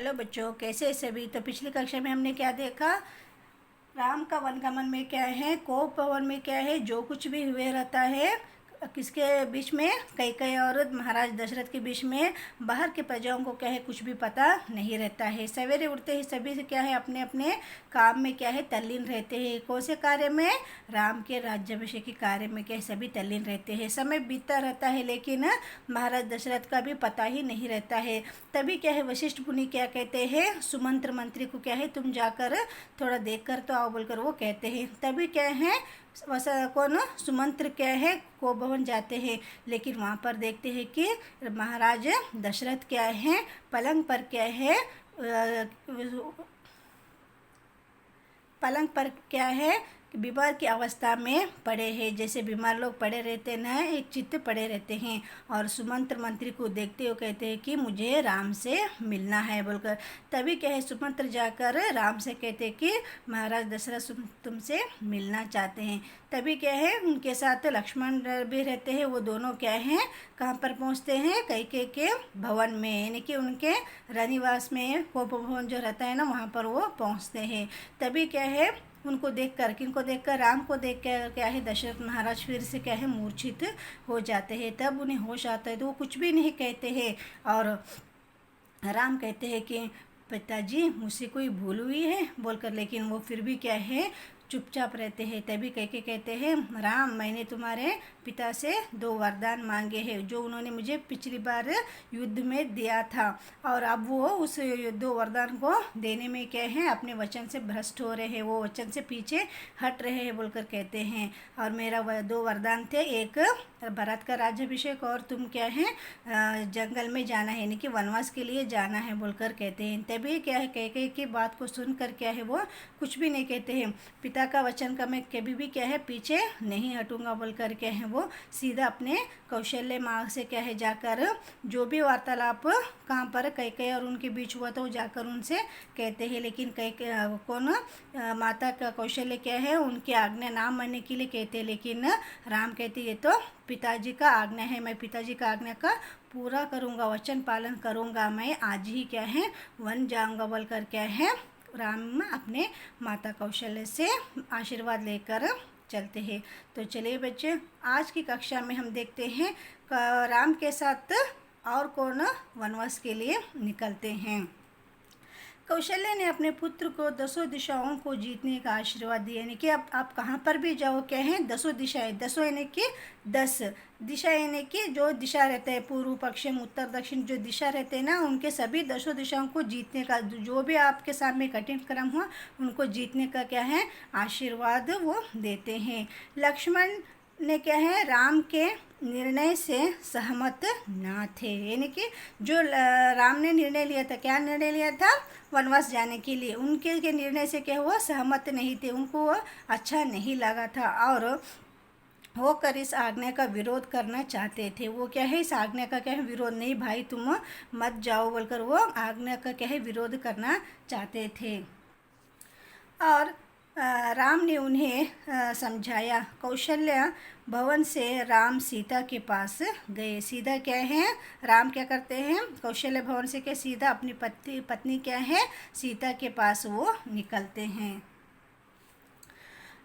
Hello बच्चों, कैसे हैं सभी। तो पिछली कक्षा में हमने क्या देखा, राम का वनगमन में क्या है, कोप वन में क्या है, जो कुछ भी हुए रहता है किसके बीच में, कैकेयी और महाराज दशरथ के बीच में। बाहर के प्रजाओं को क्या है, कुछ भी पता नहीं रहता है। सवेरे उठते ही सभी से क्या है, अपने अपने काम में क्या है तल्लीन रहते हैं। कौन से कार्य में, राम के राज्याभिषेक के कार्य में क्या है सभी तल्लीन रहते हैं। समय बीतता रहता है लेकिन महाराज दशरथ का भी पता ही नहीं रहता है। तभी क्या है, वशिष्ठ मुनि क्या कहते हैं, सुमंत्र मंत्री को क्या है, तुम जाकर थोड़ा देख कर तो आओ बोलकर वो कहते हैं। तभी क्या है, कौन सुमंत्र क्या है को भवन जाते हैं, लेकिन वहाँ पर देखते हैं कि महाराज दशरथ क्या है पलंग पर क्या है, पलंग पर क्या है बीमार की अवस्था में पड़े हैं। जैसे बीमार लोग पड़े रहते ना, एक चित्त पड़े रहते हैं। और सुमंत्र मंत्री को देखते हुए कहते हैं कि मुझे राम से मिलना है बोलकर। तभी क्या है, सुमंत्र जाकर राम से कहते हैं कि महाराज दशरथ तुमसे मिलना चाहते हैं। तभी क्या है, उनके साथ लक्ष्मण भी रहते हैं। वो दोनों क्या हैं, कहाँ पर पहुँचते हैं, कैकेयी के भवन में, यानी कि उनके रनिवास में, कोप भवन जो रहता है ना, वहाँ पर वो पहुँचते हैं। तभी क्या है, उनको देखकर, किनको देखकर, राम को देखकर क्या है, दशरथ महाराज फिर से क्या है मूर्छित हो जाते हैं। तब उन्हें होश आता है तो वो कुछ भी नहीं कहते हैं। और राम कहते हैं कि पिताजी मुझसे कोई भूल हुई है बोलकर, लेकिन वो फिर भी क्या है चुपचाप रहते हैं। तभी कैकेयी कहते हैं, राम मैंने तुम्हारे पिता से 2 वरदान मांगे हैं जो उन्होंने मुझे पिछली बार युद्ध में दिया था, और अब वो उस 2 वरदान को देने में क्या है अपने वचन से भ्रष्ट हो रहे हैं, वो वचन से पीछे हट रहे हैं बोलकर कहते हैं। और मेरा 2 वरदान थे, एक भरत का राज्याभिषेक और तुम क्या है जंगल में जाना है, यानी कि वनवास के लिए जाना है बोलकर कहते हैं। तभी क्या है, कैकेयी की बात को सुनकर क्या है वो कुछ भी नहीं कहते हैं। पिता का वचन का मैं कभी भी क्या है पीछे नहीं हटूंगा बोलकर क्या है वो सीधा अपने कौशल्य माँ से क्या है जाकर जो भी वार्तालाप कहाँ पर कैकेयी और उनके बीच हुआ था वो जाकर उनसे कहते हैं। लेकिन कौन माता का कौशल्य क्या है, उनकी आज्ञा ना मानने के लिए कहते हैं। लेकिन राम कहते ये तो पिताजी का आज्ञा है, मैं पिताजी का आज्ञा का पूरा करूँगा, वचन पालन करूँगा, मैं आज ही क्या है वन जाऊँगा बोलकर क्या है राम अपने माता कौशल्य से आशीर्वाद लेकर चलते हैं। तो चलिए बच्चे, आज की कक्षा में हम देखते हैं राम के साथ और कौन वनवास के लिए निकलते हैं। कौशल्य ने अपने पुत्र को 10 दिशाओं को जीतने का आशीर्वाद दिया, यानी कि अब आप कहाँ पर भी जाओ क्या है 10 दिशाएं, 10 यानी कि 10 दिशा, यानी कि जो दिशा रहते हैं पूर्व पश्चिम उत्तर दक्षिण जो दिशा रहते हैं ना, उनके सभी 10 दिशाओं को जीतने का, जो भी आपके सामने कठिन क्रम हुआ उनको जीतने का क्या है आशीर्वाद वो देते हैं। लक्ष्मण ने क्या है राम के निर्णय से सहमत ना थे, यानी कि जो राम ने निर्णय लिया था, क्या निर्णय लिया था वनवास जाने के लिए, उनके के निर्णय से क्या हुआ सहमत नहीं थे, उनको अच्छा नहीं लगा था और वो कर इस आज्ञा का विरोध करना चाहते थे। वो क्या है इस आज्ञा का क्या है विरोध, नहीं भाई तुम मत जाओ बोलकर वो आज्ञा का क्या है विरोध करना चाहते थे। और राम ने उन्हें समझाया। कौशल्य भवन से राम सीता के पास गए। सीधा क्या है, राम क्या करते हैं कौशल्य भवन से क्या सीधा अपनी पत्नी क्या है सीता के पास वो निकलते हैं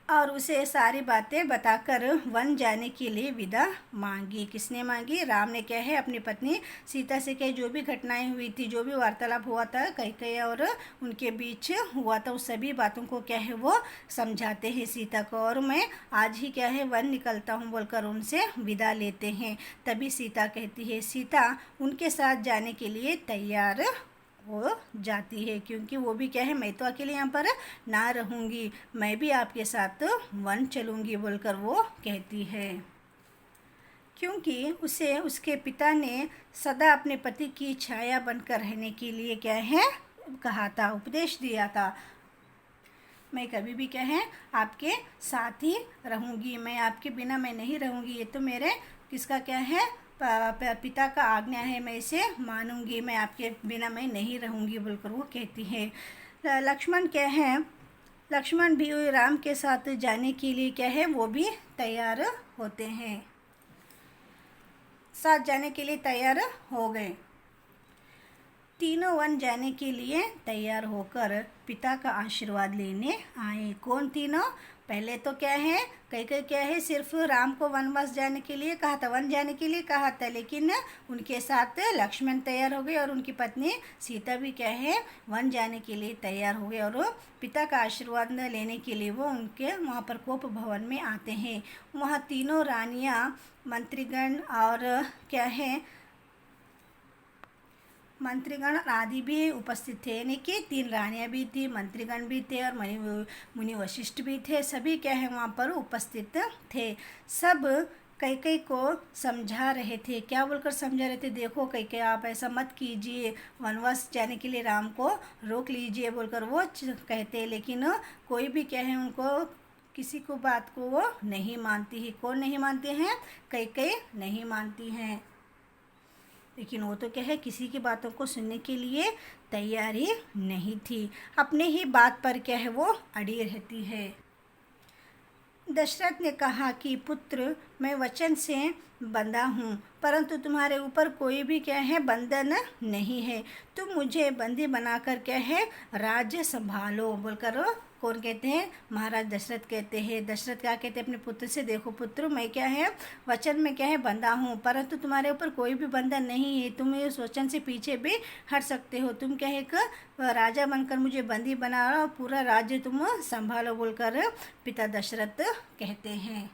और उसे सारी बातें बताकर वन जाने के लिए विदा मांगी। किसने मांगी, राम ने क्या है अपनी पत्नी सीता से क्या जो भी घटनाएं हुई थी, जो भी वार्तालाप हुआ था कैकेयी और उनके बीच हुआ था, उस सभी बातों को क्या है वो समझाते हैं सीता को। और मैं आज ही क्या है वन निकलता हूँ बोलकर उनसे विदा लेते हैं। तभी सीता कहती है, सीता उनके साथ जाने के लिए तैयार वो जाती है, क्योंकि वो भी क्या है मैं तो अकेले यहाँ पर ना रहूँगी, मैं भी आपके साथ वन चलूँगी बोलकर वो कहती है। क्योंकि उसे उसके पिता ने सदा अपने पति की छाया बनकर रहने के लिए क्या है कहा था, उपदेश दिया था। मैं कभी भी क्या है आपके साथ ही रहूँगी, मैं आपके बिना मैं नहीं रहूँगी, ये तो मेरे किसका क्या है पिता का आज्ञा है, मैं इसे मानूंगी, मैं आपके बिना मैं नहीं रहूँगी बोलकर वो कहती है। लक्ष्मण क्या है, लक्ष्मण भी राम के साथ जाने के लिए क्या है वो भी तैयार होते हैं, साथ जाने के लिए तैयार हो गए। तीनों वन जाने के लिए तैयार होकर पिता का आशीर्वाद लेने आए। कौन तीनों? पहले तो क्या है, कई क्या है, सिर्फ राम को वनवास जाने के लिए कहा था, वन जाने के लिए कहा था, लेकिन उनके साथ लक्ष्मण तैयार हो गए और उनकी पत्नी सीता भी क्या है, वन जाने के लिए तैयार हो गए। और पिता का आशीर्वाद लेने के लिए वो उनके वहाँ पर कोप भवन में आते हैं। वहाँ तीनों रानियाँ, मंत्रीगण और क्या है, मंत्रीगण आदि भी उपस्थित थे, यानी कि 3 रानियाँ भी थी, मंत्रीगण भी थे और मुनि वशिष्ठ भी थे। सभी क्या है वहाँ पर उपस्थित थे। सब कैकेयी को समझा रहे थे। क्या बोलकर समझा रहे थे? देखो कैकेयी, आप ऐसा मत कीजिए, वनवास जाने के लिए राम को रोक लीजिए बोलकर वो कहते, लेकिन कोई भी क्या है उनको किसी को बात को वो नहीं मानती है। कौन नहीं मानते हैं? कैकेयी नहीं मानती हैं। लेकिन वो तो क्या है, किसी की बातों को सुनने के लिए तैयार ही नहीं थी, अपने ही बात पर क्या है वो अड़ी रहती है। दशरथ ने कहा कि पुत्र, मैं वचन से बंधा हूँ, परंतु तुम्हारे ऊपर कोई भी क्या है बंधन नहीं है। तुम मुझे बंदी बनाकर क्या है राज्य संभालो बोलकर कौन कहते हैं? महाराज दशरथ कहते हैं। दशरथ क्या कहते हैं अपने पुत्र से? देखो पुत्र, मैं क्या है वचन में क्या है बंधा हूँ, परंतु तुम्हारे ऊपर कोई भी बंधन नहीं है। तुम इस वचन से पीछे भी हट सकते हो। तुम क्या है एक राजा बनकर मुझे बंदी बनाओ, पूरा राज्य तुम संभालो बोलकर पिता दशरथ कहते हैं।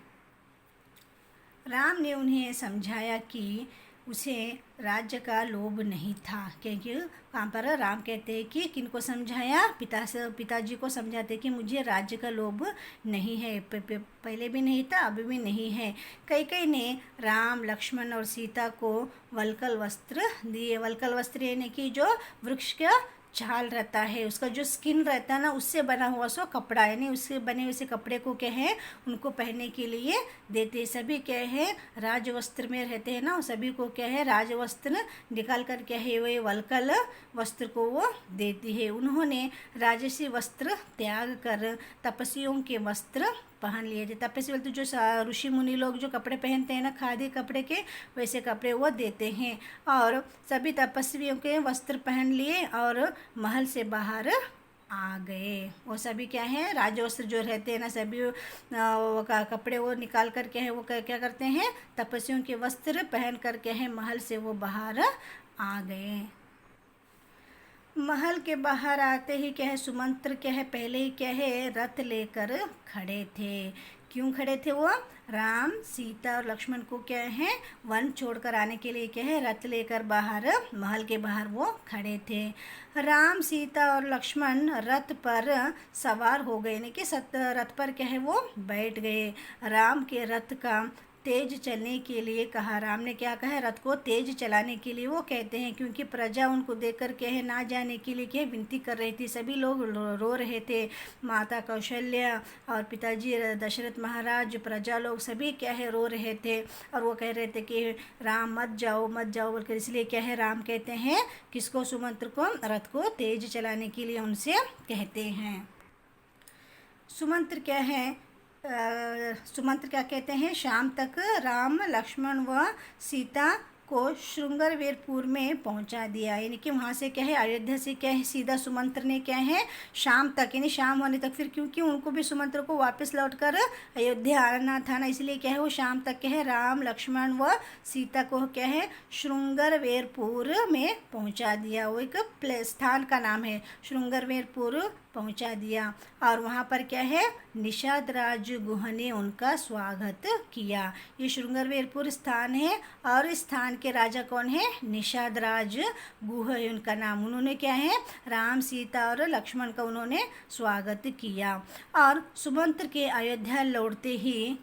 राम ने उन्हें समझाया कि उसे राज्य का लोभ नहीं था, क्योंकि वहाँ पर राम कहते हैं कि किनको समझाया? पिताजी को समझाते कि मुझे राज्य का लोभ नहीं है, पहले भी नहीं था, अभी भी नहीं है। कैकेयी ने राम, लक्ष्मण और सीता को वल्कल वस्त्र दिए। वल्कल वस्त्र यानी कि जो वृक्ष का छाल रहता है, उसका जो स्किन रहता है ना, उससे बना हुआ सो कपड़ा, यानी उससे बने हुए कपड़े को क्या है उनको पहनने के लिए देते। सभी क्या है राजवस्त्र में रहते हैं ना, सभी को क्या है राजवस्त्र निकाल कर क्या है वे वल्कल वस्त्र को वो देती है। उन्होंने राजसी वस्त्र त्याग कर तपस्वियों के वस्त्र पहन लिए थे। तपस्वी बोलते जो ऋषि मुनि लोग जो कपड़े पहनते हैं ना, खादी कपड़े के, वैसे कपड़े वो देते हैं। और सभी तपस्वियों के वस्त्र पहन लिए और महल से बाहर आ गए। वो सभी क्या है राजवस्त्र जो रहते हैं ना, सभी वो कपड़े वो निकाल कर क्या है वो क्या करते हैं, तपस्वियों के वस्त्र पहन कर क्या है महल से वो बाहर आ गए। महल के बाहर आते ही क्या है सुमंत्र क्या है पहले ही क्या है रथ लेकर खड़े थे। क्यों खड़े थे वो? राम, सीता और लक्ष्मण को क्या है वन छोड़कर आने के लिए क्या है रथ लेकर बाहर महल के बाहर वो खड़े थे। राम, सीता और लक्ष्मण रथ पर सवार हो गए, यानी कि रथ पर क्या है वो बैठ गए। राम के रथ का तेज चलने के लिए कहा। राम ने क्या कहा? रथ को तेज चलाने के लिए वो कहते हैं, क्योंकि प्रजा उनको देख कर क्या है ना जाने के लिए क्या विनती कर रही थी। सभी लोग रो रहे थे, माता कौशल्या और पिताजी दशरथ महाराज, प्रजा लोग सभी क्या है रो रहे थे और वो कह रहे थे कि राम मत जाओ बोलकर। इसलिए क्या है राम कहते हैं किसको? सुमंत्र को रथ को तेज चलाने के लिए उनसे कहते हैं। सुमंत्र क्या है सुमंत्र क्या कहते हैं? शाम तक राम, लक्ष्मण व सीता को श्रृंगरवेरपुर में पहुंचा दिया, यानी कि वहाँ से क्या है अयोध्या से क्या है सीधा सुमंत्र ने क्या है शाम तक, यानी शाम होने तक, फिर क्योंकि उनको भी सुमंत्र को वापस लौटकर अयोध्या आना था ना, इसलिए क्या है वो शाम तक क्या है राम, लक्ष्मण व सीता को क्या है श्रृंगरवेरपुर में पहुंचा दिया। वो एक स्थान का नाम है, श्रृंगरवेरपुर पहुंचा दिया। और वहाँ पर क्या है निषाद राज गुह ने उनका स्वागत किया। ये श्रृंगरवेरपुर स्थान है और इस स्थान के राजा कौन है? निषाद राज गुह है उनका नाम। उन्होंने क्या है राम, सीता और लक्ष्मण का उन्होंने स्वागत किया। और सुमंत्र के अयोध्या लौटते ही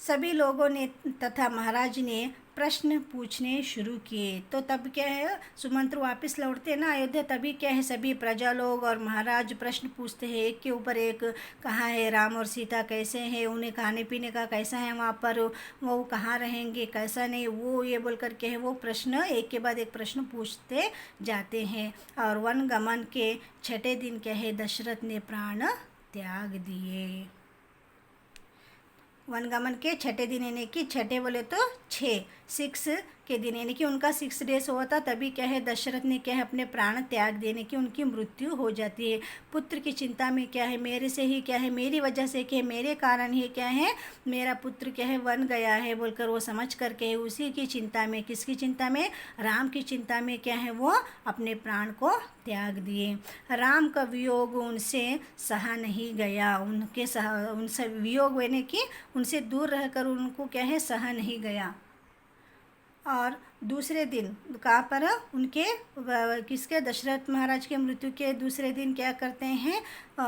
सभी लोगों ने तथा महाराज ने प्रश्न पूछने शुरू किए। तो तब क्या है सुमंत्र वापस लौटते ना अयोध्या, तभी क्या है सभी प्रजा लोग और महाराज प्रश्न पूछते हैं एक के ऊपर एक। कहाँ है राम और सीता, कैसे हैं, उन्हें खाने पीने का कैसा है वहाँ पर, वो कहाँ रहेंगे, कैसा नहीं, वो ये बोल कर के है वो प्रश्न एक के बाद एक प्रश्न पूछते जाते हैं। और वन गमन के 6ठे दिन क्या है दशरथ ने प्राण त्याग दिए। वनगमन के 6ठे दिन, यानी कि 6ठे बोले तो 6 के दिन, यानी कि उनका 6 डेज हुआ था, तभी क्या है दशरथ ने क्या है अपने प्राण त्याग देने की उनकी मृत्यु हो जाती है। पुत्र की चिंता में क्या है, मेरे से ही क्या है, मेरी वजह से क्या है, मेरे कारण ही क्या है मेरा पुत्र क्या है वन गया है बोलकर वो समझ करके उसी की चिंता में, किसकी चिंता में, राम की चिंता में क्या है वो अपने प्राण को त्याग दिए। राम का वियोग उनसे सहा नहीं गया, उनसे वियोग यानी कि उनसे दूर रहकर उनको क्या है सहा नहीं गया। और दूसरे दिन कहाँ पर उनके किसके, दशरथ महाराज के मृत्यु के दूसरे दिन क्या करते हैं,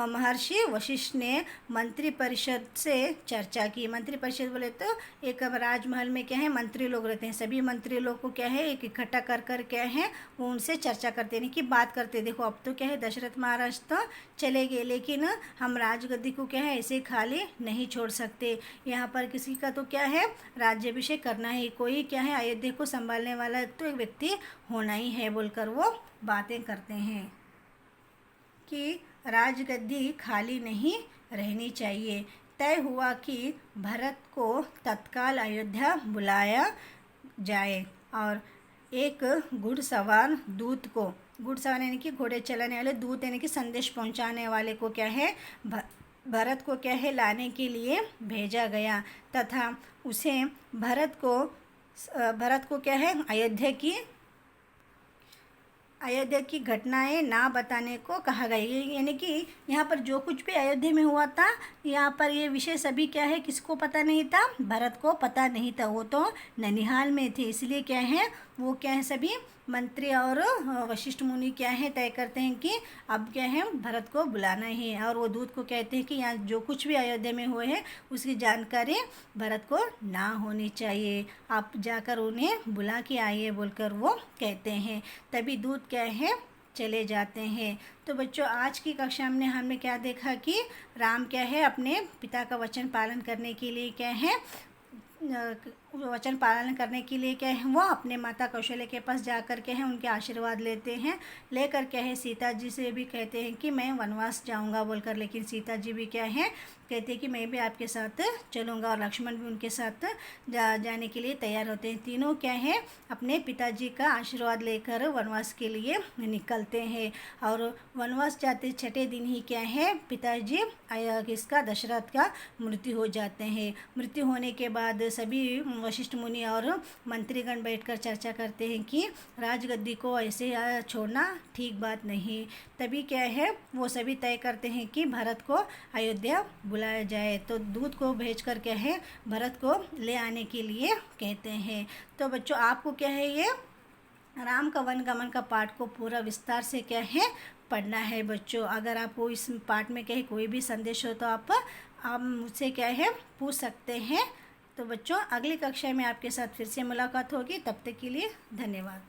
महर्षि वशिष्ठ ने मंत्री परिषद से चर्चा की। मंत्री परिषद बोले तो एक राजमहल में क्या है मंत्री लोग रहते हैं, सभी मंत्री लोग को क्या है एक इकट्ठा कर कर क्या है वो उनसे चर्चा करते हैं कि बात करते, देखो अब तो क्या है दशरथ महाराज तो चले गए, लेकिन हम राजगद्दी को क्या है ऐसे खाली नहीं छोड़ सकते, यहाँ पर किसी का तो क्या है राज्याभिषेक करना है, कोई क्या है अयोध्या को संभालने वाला तो एक व्यक्ति होना ही है बोलकर वो बातें करते हैं कि राजगद्दी खाली नहीं रहनी चाहिए। तय हुआ कि भरत को तत्काल अयोध्या बुलाया जाए और एक घुड़सवार दूत को, घुड़सवार यानी कि घोड़े चलाने वाले, दूत यानी कि संदेश पहुंचाने वाले को क्या है भरत को क्या है लाने के लिए भेजा गया तथा उसे भरत को क्या है अयोध्या की घटनाएं ना बताने को कहा गया, यानी कि यहाँ पर जो कुछ भी अयोध्या में हुआ था यहाँ पर ये विषय सभी क्या है किसको पता नहीं था, भरत को पता नहीं था, वो तो ननिहाल में थे, इसलिए क्या है वो क्या है सभी मंत्री और वशिष्ठ मुनि क्या है तय करते हैं कि अब क्या है भरत को बुलाना है, और वो दूत को कहते हैं कि यहाँ जो कुछ भी अयोध्या में हुए हैं उसकी जानकारी भरत को ना होनी चाहिए, आप जाकर उन्हें बुला के आइए बोलकर वो कहते हैं। तभी दूत क्या है चले जाते हैं। तो बच्चों आज की कक्षा में हमने क्या देखा कि राम क्या है अपने पिता का वचन पालन करने के लिए क्या है वचन पालन करने के लिए क्या है वो अपने माता कौशल्या के पास जाकर के हैं उनके आशीर्वाद लेते हैं, लेकर क्या है सीता जी से भी कहते हैं कि मैं वनवास जाऊंगा बोलकर, लेकिन सीता जी भी क्या है कहते हैं कि मैं भी आपके साथ चलूँगा, और लक्ष्मण भी उनके साथ जाने के लिए तैयार होते हैं। तीनों क्या है अपने पिताजी का आशीर्वाद लेकर वनवास के लिए निकलते हैं, और वनवास जाते छठे दिन ही क्या है पिताजी किसका दशरथ का मृत्यु हो जाते हैं। मृत्यु होने के बाद सभी वशिष्ठ मुनि और मंत्रीगण बैठकर चर्चा करते हैं कि राजगद्दी को ऐसे छोड़ना ठीक बात नहीं। तभी क्या है वो सभी तय करते हैं कि भरत को अयोध्या बुलाया जाए, तो दूत को भेजकर क्या है भरत को ले आने के लिए कहते हैं। तो बच्चों आपको क्या है ये राम का वन गमन का पाठ को पूरा विस्तार से क्या है पढ़ना है बच्चों। अगर आपको इस पाठ में क्या है कोई भी संदेश हो तो आप मुझसे क्या है पूछ सकते हैं। तो बच्चों अगली कक्षा में आपके साथ फिर से मुलाकात होगी, तब तक के लिए धन्यवाद।